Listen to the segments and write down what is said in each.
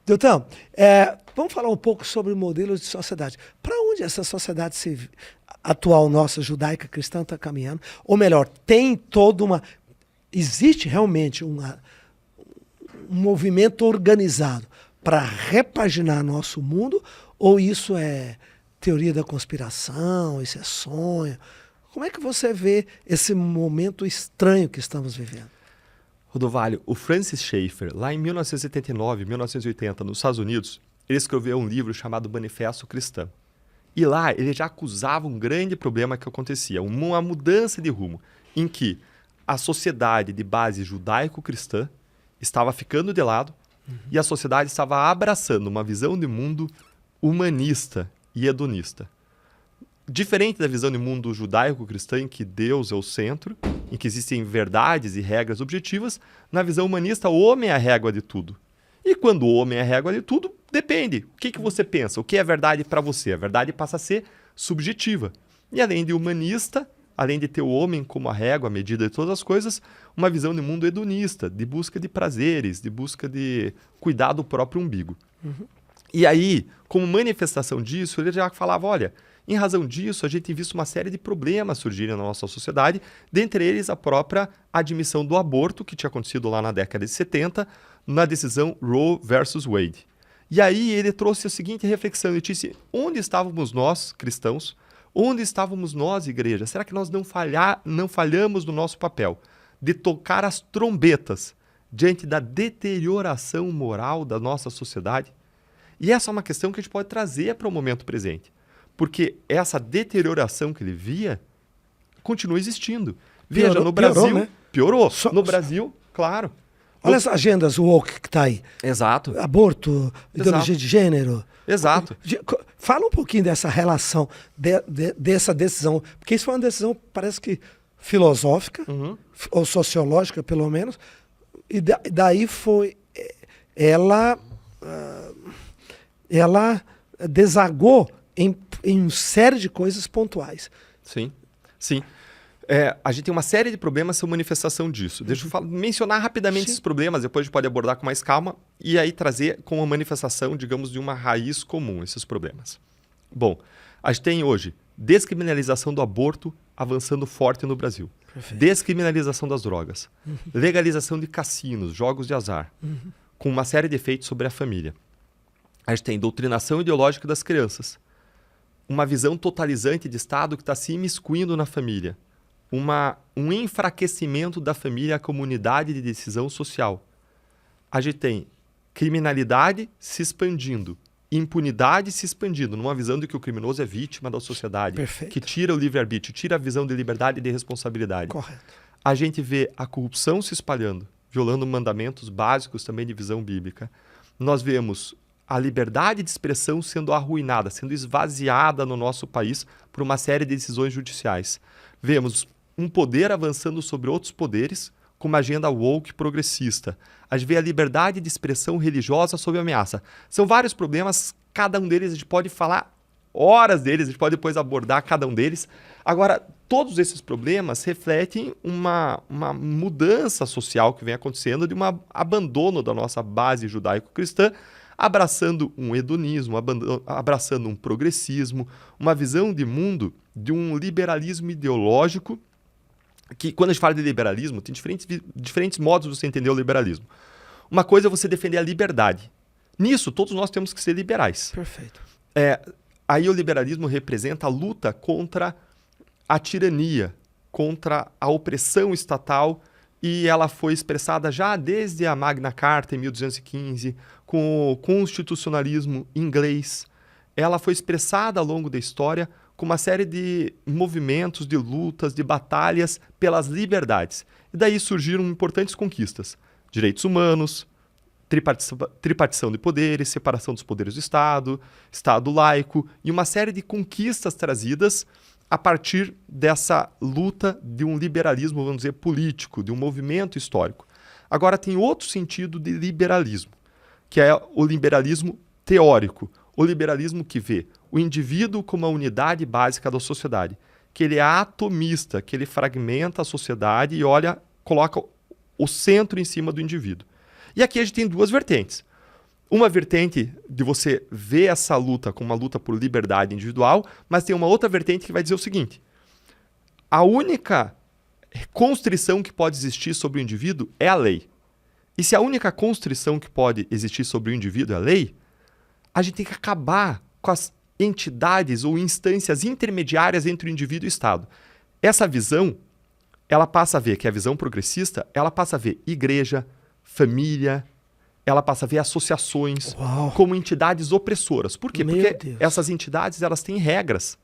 Doutor, vamos falar um pouco sobre o modelo de sociedade. Para onde essa sociedade atual nossa, judaica cristã, está caminhando? Ou melhor, tem toda uma... Existe realmente um movimento organizado para repaginar nosso mundo? Ou isso é teoria da conspiração, isso é sonho? Como é que você vê esse momento estranho que estamos vivendo? Rodovalho, o Francis Schaeffer, lá em 1979, 1980, nos Estados Unidos, ele escreveu um livro chamado Manifesto Cristão. E lá ele já acusava um grande problema que acontecia, uma mudança de rumo, em que a sociedade de base judaico-cristã estava ficando de lado e a sociedade estava abraçando uma visão de mundo humanista e hedonista. Diferente da visão de mundo judaico-cristã, em que Deus é o centro, em que existem verdades e regras objetivas, na visão humanista, o homem é a régua de tudo. E quando o homem é a régua de tudo, depende. O que você pensa? O que é verdade para você? A verdade passa a ser subjetiva. E além de humanista, além de ter o homem como a régua, a medida de todas as coisas, uma visão de mundo hedonista, de busca de prazeres, de busca de cuidar do próprio umbigo. E aí, como manifestação disso, ele já falava, olha, em razão disso, a gente tem visto uma série de problemas surgirem na nossa sociedade, dentre eles a própria admissão do aborto, que tinha acontecido lá na década de 70, na decisão Roe versus Wade. E aí ele trouxe a seguinte reflexão, ele disse, onde estávamos nós, cristãos? Onde estávamos nós, igreja? Será que nós não falhamos no nosso papel de tocar as trombetas diante da deterioração moral da nossa sociedade? E essa é uma questão que a gente pode trazer para o momento presente. Porque essa deterioração que ele via continua existindo. Veja, no Brasil... Piorou. No Brasil, claro. Olha as agendas woke que está aí. Exato. Aborto, ideologia de gênero. Exato. Fala um pouquinho dessa relação, dessa decisão. Porque isso foi uma decisão, parece que filosófica, ou sociológica, pelo menos. E daí foi... Ela desagou em série de coisas pontuais. Sim, sim. A gente tem uma série de problemas são manifestação disso. Deixa eu mencionar rapidamente esses problemas, depois a gente pode abordar com mais calma e aí trazer como uma manifestação, digamos, de uma raiz comum esses problemas. Bom, a gente tem hoje descriminalização do aborto avançando forte no Brasil. Perfeito. Descriminalização das drogas. Legalização de cassinos, jogos de azar. Com uma série de efeitos sobre a família. A gente tem doutrinação ideológica das crianças. Uma visão totalizante de Estado que está se imiscuindo na família. Um enfraquecimento da família, a comunidade de decisão social. A gente tem criminalidade se expandindo, impunidade se expandindo, numa visão de que o criminoso é vítima da sociedade, Perfeito. Que tira o livre-arbítrio, tira a visão de liberdade e de responsabilidade. Correto. A gente vê a corrupção se espalhando, violando mandamentos básicos também de visão bíblica. Nós vemos a liberdade de expressão sendo arruinada, sendo esvaziada no nosso país por uma série de decisões judiciais. Vemos um poder avançando sobre outros poderes com uma agenda woke progressista. A gente vê a liberdade de expressão religiosa sob ameaça. São vários problemas, cada um deles a gente pode falar horas deles, a gente pode depois abordar cada um deles. Agora, todos esses problemas refletem uma mudança social que vem acontecendo de um abandono da nossa base judaico-cristã, abraçando um hedonismo, abraçando um progressismo, uma visão de mundo de um liberalismo ideológico, que quando a gente fala de liberalismo, tem diferentes modos de você entender o liberalismo. Uma coisa é você defender a liberdade. Nisso, todos nós temos que ser liberais. Perfeito. Aí o liberalismo representa a luta contra a tirania, contra a opressão estatal, e ela foi expressada já desde a Magna Carta, em 1215, com o constitucionalismo inglês. Ela foi expressada ao longo da história com uma série de movimentos, de lutas, de batalhas pelas liberdades. E daí surgiram importantes conquistas. Direitos humanos, tripartição de poderes, separação dos poderes do Estado, Estado laico e uma série de conquistas trazidas a partir dessa luta de um liberalismo, vamos dizer, político, de um movimento histórico. Agora tem outro sentido de liberalismo, que é o liberalismo teórico, o liberalismo que vê o indivíduo como a unidade básica da sociedade, que ele é atomista, que ele fragmenta a sociedade e coloca o centro em cima do indivíduo. E aqui a gente tem duas vertentes. uma vertente de você ver essa luta como uma luta por liberdade individual, mas tem uma outra vertente que vai dizer o seguinte: a única constrição que pode existir sobre o indivíduo é a lei. E se a única constrição que pode existir sobre o indivíduo é a lei, a gente tem que acabar com as entidades ou instâncias intermediárias entre o indivíduo e o Estado. Essa visão, ela passa a ver, que é a visão progressista, ela passa a ver igreja, família, ela passa a ver associações como entidades opressoras. Por quê? Porque essas entidades, elas têm regras.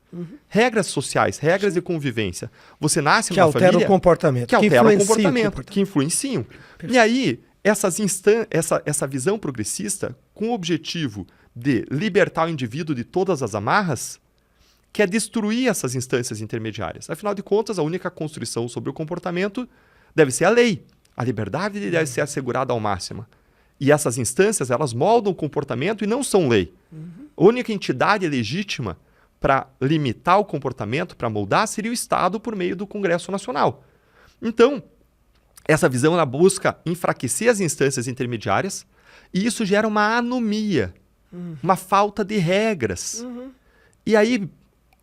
Regras sociais, regras de convivência. Você nasce numa família... Que altera o comportamento. Que altera o comportamento, que influenciam. Perfeito. E aí, essa visão progressista, com o objetivo de libertar o indivíduo de todas as amarras, quer destruir essas instâncias intermediárias. Afinal de contas, a única construção sobre o comportamento deve ser a lei. A liberdade deve ser assegurada ao máximo. E essas instâncias, elas moldam o comportamento e não são lei. A única entidade legítima para limitar o comportamento, para moldar, seria o Estado por meio do Congresso Nacional. Então, essa visão ela busca enfraquecer as instâncias intermediárias e isso gera uma anomia, uma falta de regras. E aí,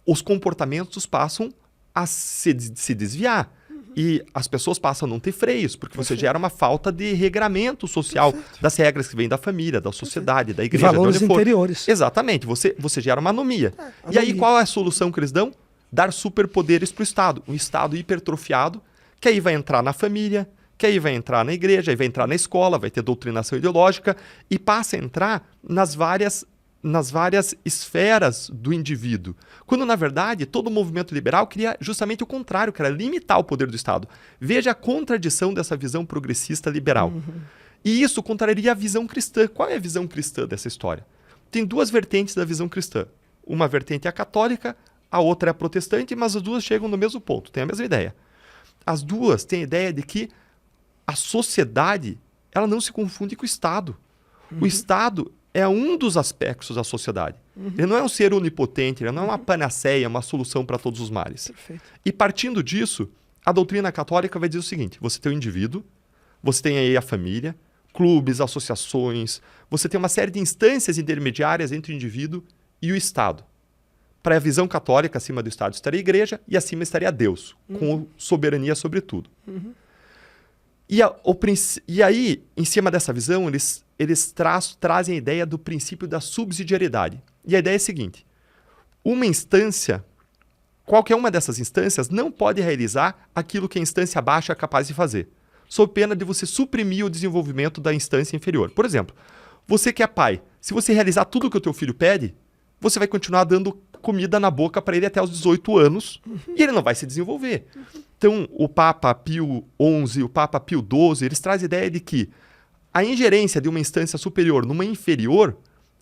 os comportamentos passam a se desviar. E as pessoas passam a não ter freios, porque você gera uma falta de regramento social das regras que vêm da família, da sociedade, da igreja. E valores interiores. Exatamente, você gera uma anomia. E aí qual é a solução que eles dão? Dar superpoderes para o Estado. Um Estado hipertrofiado, que aí vai entrar na família, que aí vai entrar na igreja, aí vai entrar na escola, vai ter doutrinação ideológica e passa a entrar nas várias esferas do indivíduo. Quando, na verdade, todo o movimento liberal queria justamente o contrário, que era limitar o poder do Estado. Veja a contradição dessa visão progressista liberal. E isso contraria a visão cristã. Qual é a visão cristã dessa história? Tem duas vertentes da visão cristã. Uma vertente é a católica, a outra é a protestante, mas as duas chegam no mesmo ponto, têm a mesma ideia. As duas têm a ideia de que a sociedade ela não se confunde com o Estado. O Estado é um dos aspectos da sociedade. Ele não é um ser onipotente, ele não é uma panaceia, uma solução para todos os males. Perfeito. E partindo disso, a doutrina católica vai dizer o seguinte: você tem o indivíduo, você tem aí a família, clubes, associações, você tem uma série de instâncias intermediárias entre o indivíduo e o Estado. Para a visão católica, acima do Estado estaria a igreja e acima estaria Deus, com soberania sobre tudo. E aí, em cima dessa visão, eles trazem a ideia do princípio da subsidiariedade. E a ideia é a seguinte: uma instância, qualquer uma dessas instâncias, não pode realizar aquilo que a instância abaixo é capaz de fazer, sob pena de você suprimir o desenvolvimento da instância inferior. Por exemplo, você que é pai, se você realizar tudo o que o teu filho pede, você vai continuar dando comida na boca para ele até os 18 anos e ele não vai se desenvolver. Então, o Papa Pio XI, o Papa Pio XII, eles trazem a ideia de que a ingerência de uma instância superior numa inferior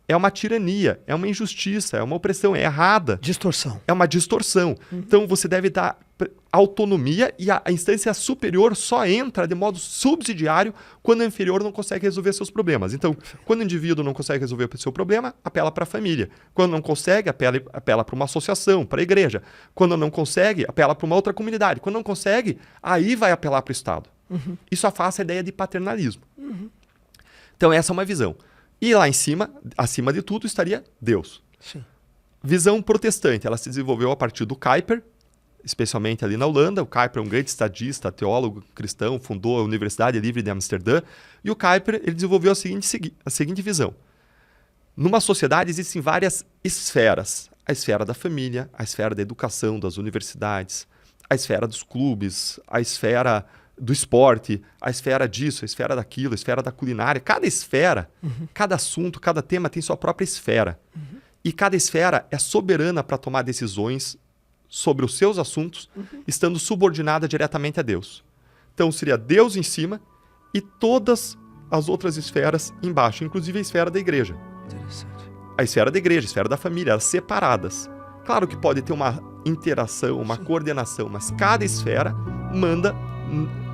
é uma tirania, é uma injustiça, é uma opressão, é errada. Distorção. É uma distorção. Então, você deve dar autonomia e a instância superior só entra de modo subsidiário quando a inferior não consegue resolver seus problemas. Então, quando o indivíduo não consegue resolver o seu problema, apela para a família. Quando não consegue, apela para uma associação, para a igreja. Quando não consegue, apela para uma outra comunidade. Quando não consegue, aí vai apelar para o Estado. Isso afasta a ideia de paternalismo. Então, essa é uma visão. E lá em cima, acima de tudo, estaria Deus. Sim. Visão protestante, ela se desenvolveu a partir do Kuyper, especialmente ali na Holanda. O Kuyper é um grande estadista, teólogo cristão, fundou a Universidade Livre de Amsterdã. E o Kuyper ele desenvolveu a seguinte visão. Numa sociedade existem várias esferas. A esfera da família, a esfera da educação, das universidades, a esfera dos clubes, a esfera do esporte, a esfera disso, a esfera daquilo, a esfera da culinária. Cada esfera, cada assunto, cada tema tem sua própria esfera. E cada esfera é soberana para tomar decisões sobre os seus assuntos, estando subordinada diretamente a Deus. Então seria Deus em cima e todas as outras esferas embaixo, inclusive a esfera da igreja. Interessante. A esfera da igreja, a esfera da família, elas separadas. Claro que pode ter uma interação, uma coordenação, mas cada esfera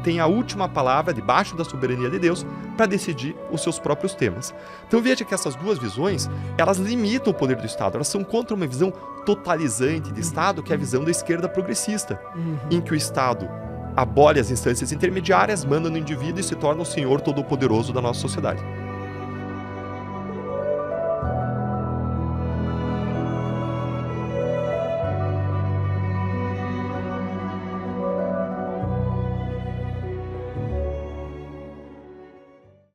tem a última palavra debaixo da soberania de Deus para decidir os seus próprios temas. Então veja que essas duas visões, elas limitam o poder do Estado, elas são contra uma visão totalizante de Estado, que é a visão da esquerda progressista, em que o Estado abole as instâncias intermediárias, manda no indivíduo e se torna o senhor todo-poderoso da nossa sociedade.